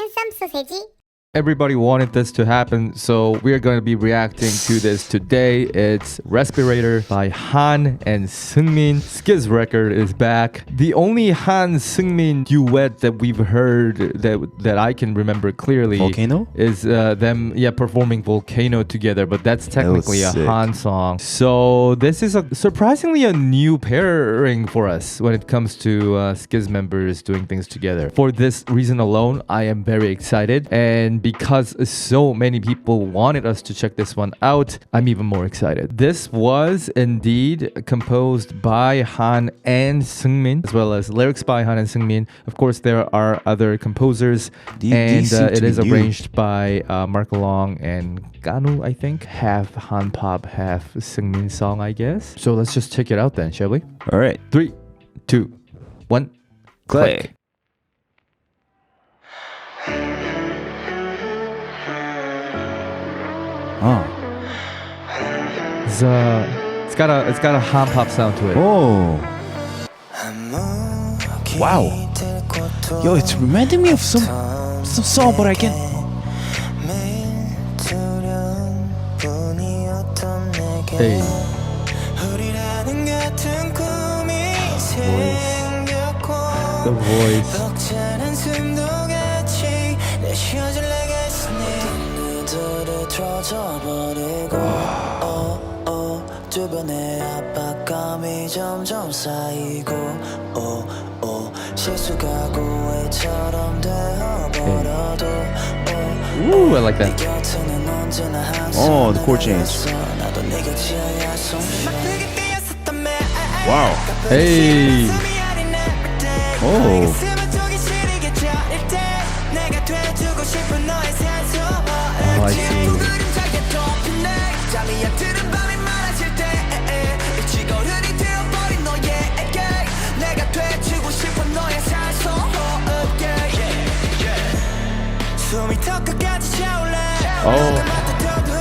핸섬 소세지. Everybody wanted this to happen, so we're going to be reacting to this today. It's Respirator by Han and Seungmin. SKZ Record is back. The only Han Seungmin duet that we've heard that I can remember clearly Volcano? is them performing Volcano together, but that's technically a sick. Han song. So this is surprisingly a new pairing for us when it comes to SKZ members doing things together. For this reason alone, I am very excited, and because so many people wanted us to check this one out, I'm even more excited. This was indeed composed by Han and Seungmin, as well as lyrics by Han and Seungmin. Of course, there are other composers, These seem and to it is be new. arranged by Mark Long and Ganu, I think. Half Han-Pop, half Seungmin song, I guess. So let's just check it out then, shall we? All right. 3, 2, 1, Click. Oh. It's got a Han-Pop sound to it. Oh. Wow. Yo, it's reminding me of some song, but I can't. Hey. The voice. 주변에 압박감이 점점 쌓이고 실수가 고해처럼 되어버려도 Ooh, I like that. 곁에는 언제나 항상 Oh, the chord change. 나도 네 곁이어야 Wow. Hey. Oh. Oh, I see. Oh,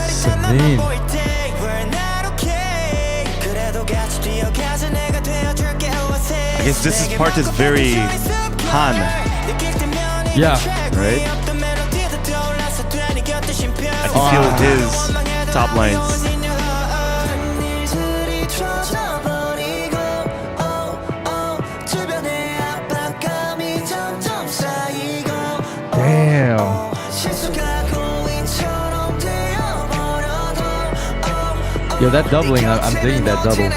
Seungmin. I guess this part is very Han, Yeah. right? I can feel his top lines. Damn. Yo, that doubling, I'm digging that double.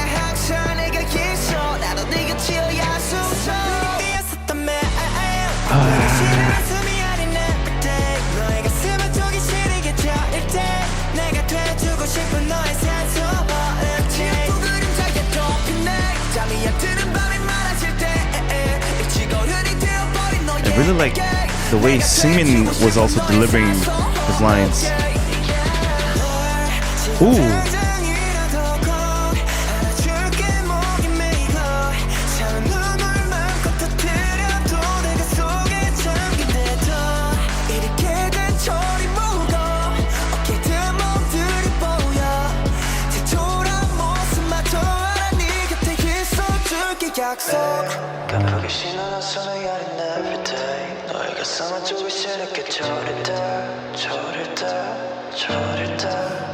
I really like the way Seungmin was also delivering his lines. Ooh. 가볍게 신어난 손을 여린 everyday 너의 가슴은 조금 시렵게 저릴 때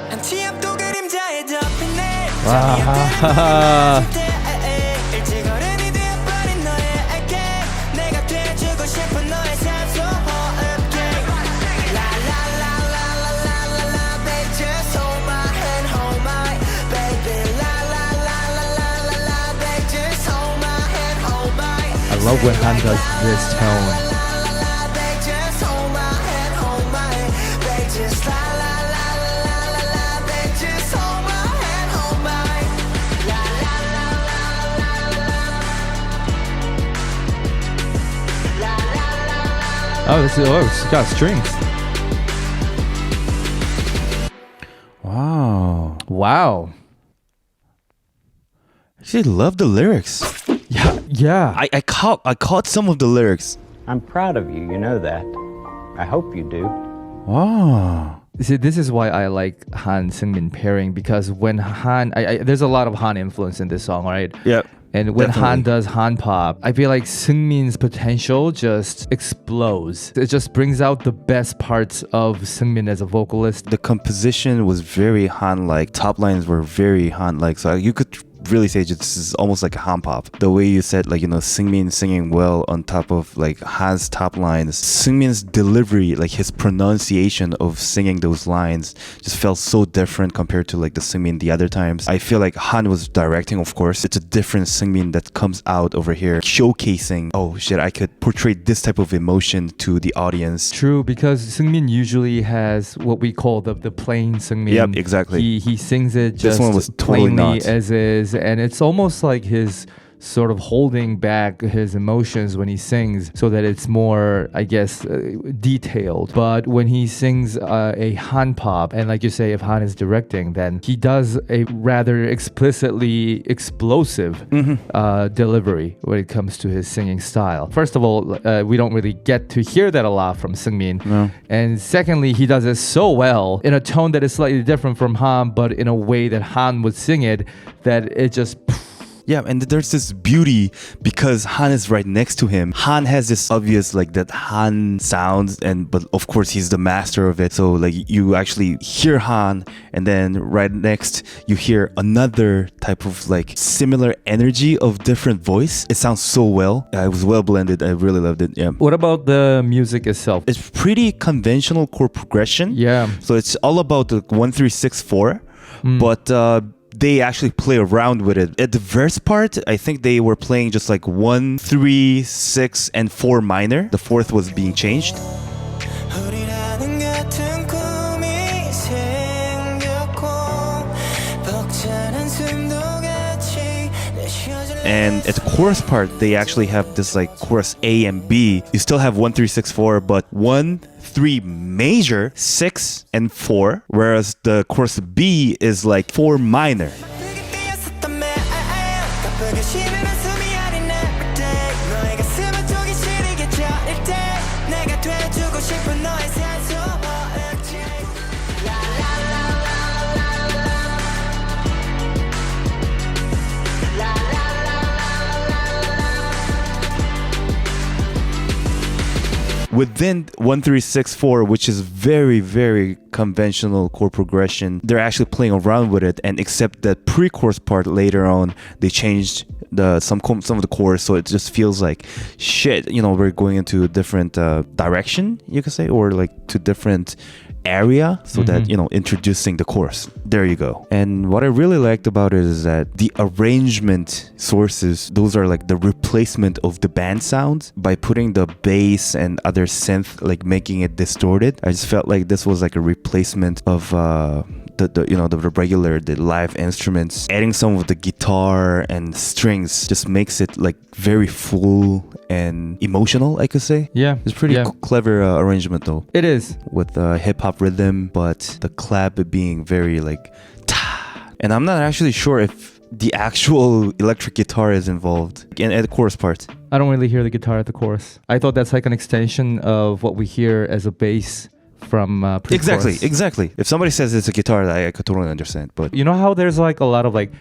한치 앞도 그림자에 덮이네 와. 일찍어른이 되어버린 너에게 내가 돼주고 싶은 너의 산소호흡기 라라라라라라라라 baby just hold my hand hold my baby 라라라라라라라 baby just hold my hand hold my I love when Han does this tone. Oh, it's got strings. Wow. Wow. I actually love the lyrics. Yeah. I caught some of the lyrics. I'm proud of you, you know that. I hope you do. Wow. See, this is why I like Han Seungmin pairing, because when Han, there's a lot of Han influence in this song, right? Yep. And when Han Definitely. does Han-Pop, I feel like Seungmin's potential just explodes. It just brings out the best parts of Seungmin as a vocalist. The composition was very Han-like. Top lines were very Han-like. So you could really say this is almost like a Han-Pop. The way you said, like, Seungmin singing well on top of like Han's top lines. Seungmin's delivery, like his pronunciation of singing those lines just felt so different compared to like the Seungmin the other times. I feel like Han was directing, of course. It's a different Seungmin that comes out over here, showcasing, oh shit, I could portray this type of emotion to the audience. True, because Seungmin usually has what we call the plain Seungmin. Yep, exactly. He sings it This just one was totally plainly not. as is, and it's almost like his sort of holding back his emotions when he sings so that it's more, I guess, detailed. But when he sings a Han pop, and like you say, if Han is directing, then he does a rather explicitly explosive delivery when it comes to his singing style. First of all, we don't really get to hear that a lot from Seungmin. No. And secondly, he does it so well in a tone that is slightly different from Han, but in a way that Han would sing it, that it just... Yeah, and there's this beauty because Han is right next to him. Han has this obvious like that Han sounds, but of course he's the master of it. So like you actually hear Han, and then right next you hear another type of like similar energy of different voice. It sounds so well. It was well blended. I really loved it. Yeah. What about the music itself? It's pretty conventional chord progression. Yeah. So it's all about the 1-3-6-4, but they actually play around with it. At the verse part, I think they were playing just like 1, 3, 6, and 4 minor. The fourth was being changed. 우리라는 같은 꿈이 생겼고 벅찬한 숨도 같이 내쉬어질 And at the chorus part, they actually have this like chorus A and B. You still have 1-3-6-4, but 1, 3 major, 6, and 4. Whereas the chorus B is like 4 minor. 바쁘게 뛰었었던 매일 바쁘게 쉬는 한숨이 아닌 every day 너의 가슴을 쪼기 시리게 저릴 때 내가 돼주고 싶은 너의 산소호흡기 Within 1-3-6-4, which is very, very conventional chord progression, they're actually playing around with it. And except that pre-chorus part later on, they changed some of the chords, so it just feels like shit. We're going into a different direction, you could say, or like to different area, so that introducing the chorus. There you go. And what I really liked about it is that the arrangement sources, those are like the replacement of the band sounds by putting the bass and other synth, like making it distorted. I just felt like this was like a replacement of the live instruments. Adding some of the guitar and strings just makes it like very full and emotional, I could say. Yeah. It's pretty clever arrangement though. It is. With hip-hop rhythm, but the clap being very like ta. And I'm not actually sure if the actual electric guitar is involved at the chorus part. I don't really hear the guitar at the chorus. I thought that's like an extension of what we hear as a bass from pre-chorus. Exactly. If somebody says it's a guitar, I could totally understand. But You know how there's like a lot of like...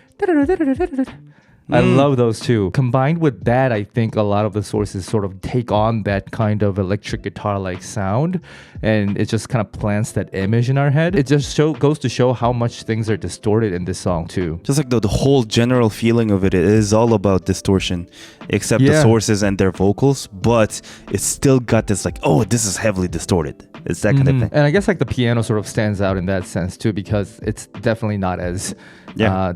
I love those too. Combined with that, I think a lot of the sources sort of take on that kind of electric guitar-like sound, and it just kind of plants that image in our head. It just goes to show how much things are distorted in this song too. just like the whole general feeling of it is all about distortion, except the Yeah. sources and their vocals, but it's still got this like, oh, this is heavily distorted. It's that kind of thing. And I guess like the piano sort of stands out in that sense too, because it's definitely not as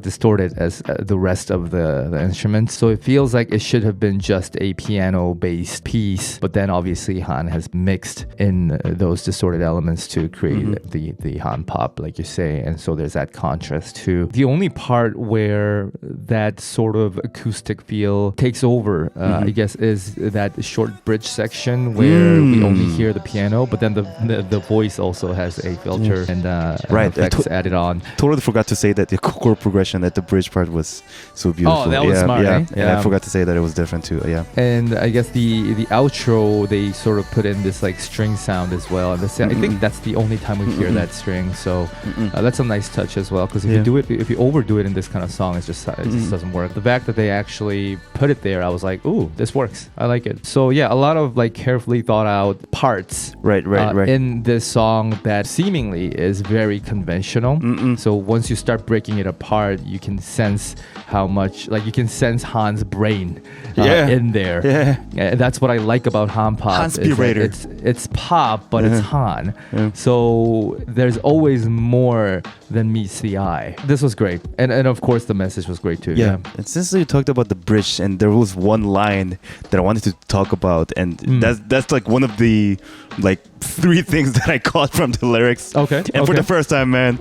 distorted as the rest of the instruments. So it feels like it should have been just a piano-based piece, but then obviously Han has mixed in those distorted elements to create the Han pop, like you say. And so there's that contrast too. The only part where that sort of acoustic feel takes over, I guess, is that short bridge section where we only hear the piano, but then the voice also has a filter and Right. effects added on. Totally forgot to say that the chord chord progression at the bridge part was so beautiful. Oh, that was smart, yeah. eh? And I forgot to say that it was different too. Yeah. And I guess the outro, they sort of put in this like string sound as well. And I think that's the only time we hear that string. So that's a nice touch as well. Because if you overdo it in this kind of song, it just doesn't work. The fact that they actually put it there, I was like, ooh, this works. I like it. So yeah, a lot of like carefully thought out parts Right. in this song that seemingly is very conventional. So once you start breaking it apart, you can sense how much, like you can sense Han's brain in there. Yeah. And that's what I like about Han-Pop. Respirator. It's pop, but it's Han. So there's always more than meets the eye. This was great. And of course the message was great too. Yeah. And since you talked about the bridge, and there was one line that I wanted to talk about, and that's like one of the like 3 things that I caught from the lyrics. Okay. And for the first time, man,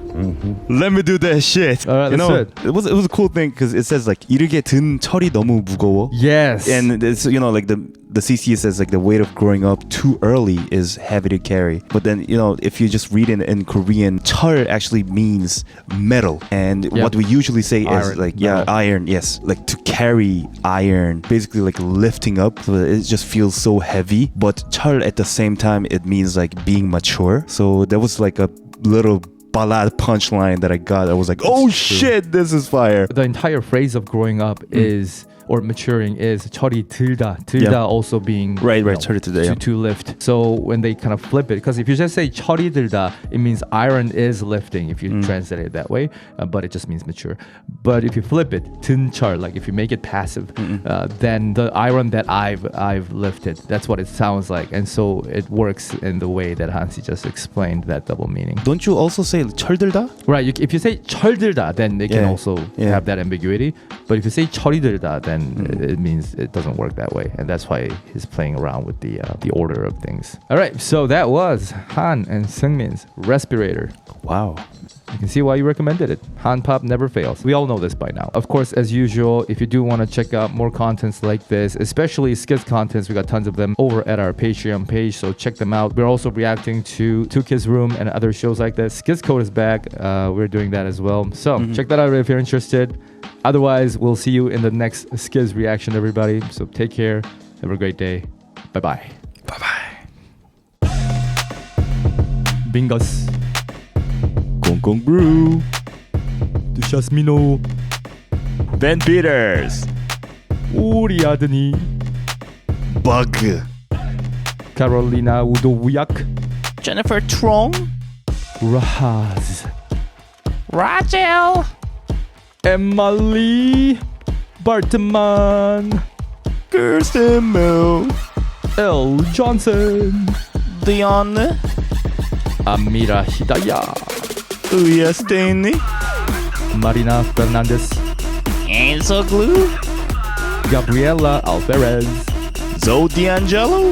let me do that shit. All right, you know, let's do it was a cool thing because it says like 이르게 든 철이 너무 무거워. Yes. And it's, you know, like the CC says like the weight of growing up too early is heavy to carry. But then, you know, if you just read it in Korean, 철 actually means metal. And what we usually say iron, is like, metal. iron, yes. Like to carry iron, basically like lifting up. So it just feels so heavy. But 철 at the same time, it means like being mature. So there was like a little ballad punchline that I got. I was like, oh shit, this is fire. The entire phrase of growing up is, or maturing is 철이 들다 also being Right, 철이 들다, to lift. So when they kind of flip it, because if you just say 철이 들다, it means iron is lifting if you translate it that way, but it just means mature. But if you flip it, 든철, like if you make it passive, then the iron that I've lifted, that's what it sounds like. And so it works in the way that Hansi just explained that double meaning. Don't you also say 철 들다? Right, if you say 철 들다, then they can also have that ambiguity. But if you say 철이 들다, then it means it doesn't work that way, and that's why he's playing around with the order of things. All right, so that was Han and Seungmin's Respirator. Wow. You can see why you recommended it. Han-Pop never fails. We all know this by now. Of course, as usual, if you do want to check out more contents like this, especially Skiz contents, we got tons of them over at our Patreon page, so check them out. We're also reacting to Two Kids Room and other shows like this. Skiz Code is back. We're doing that as well. So check that out if you're interested. Otherwise, we'll see you in the next Skiz reaction, everybody. So take care. Have a great day. Bye-bye. Bye-bye. Bingus. Gong Brew. 두샤스미노. Ben Peters. 우리 아드니. Bug. 카롤리나 우도우약. Jennifer Trong. 라하즈. Rachel. 에말리. 바르트만. Kirsten Mill. 엘 존슨. Dion. 아미라 히다야. Uya Stanley. 마리나 페르난데스. Ansel Glue. 가브리엘라 알베레즈. Zoe D'Angelo.